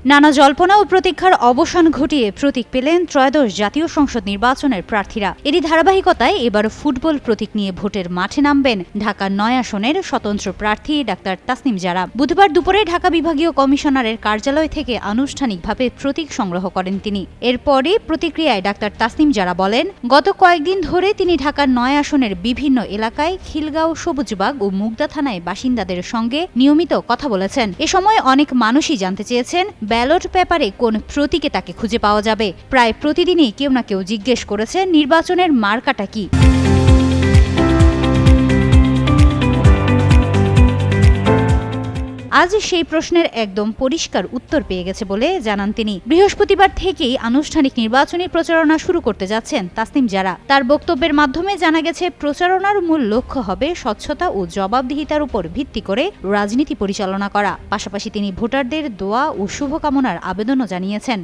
নানা জল্পনা ও প্রতীক্ষার অবসান ঘটিয়ে প্রতীক পেলেন ত্রয়োদশ জাতীয় সংসদ নির্বাচনের প্রার্থীরা। এরই ধারাবাহিকতায় এবার ফুটবল প্রতীক নিয়ে ভোটের মাঠে নামবেন ঢাকার ৯ আসনের স্বতন্ত্র প্রার্থী ডাক্তার তাসনিম জারা। বুধবার দুপুরে ঢাকা বিভাগীয় কমিশনারের কার্যালয় থেকে আনুষ্ঠানিকভাবে প্রতীক সংগ্রহ করেন তিনি। এরপরই প্রতিক্রিয়ায় ডাক্তার তাসনিম জারা বলেন, গত কয়েকদিন ধরে তিনি ঢাকার ৯ আসনের বিভিন্ন এলাকায় খিলগাঁও, সবুজবাগ ও মুগদা থানায় বাসিন্দাদের সঙ্গে নিয়মিত কথা বলেছেন। এ সময় অনেক মানুষই জানতে চেয়েছেন ব্যালট পেপারে কোন প্রতীকে তাকে খুঁজে পাওয়া যাবে। প্রায় প্রতিদিনই কেউ না কেউ জিজ্ঞেস করেছে নির্বাচনের মার্কাটা কি। আজ সেই প্রশ্নের একদম পরিষ্কার উত্তর পেয়ে গেছে বলে জানান তিনি। বৃহস্পতিবার থেকেই আনুষ্ঠানিক নির্বাচনী প্রচারণা শুরু করতে যাচ্ছেন তাসনিম জারা। তার বক্তব্যের মাধ্যমে জানা গেছে, প্রচারণার মূল লক্ষ্য হবে স্বচ্ছতা ও জবাবদিহিতার উপর ভিত্তি করে রাজনীতি পরিচালনা করা। পাশাপাশি তিনি ভোটারদের দোয়া ও শুভকামনার আবেদনও জানিয়েছেন।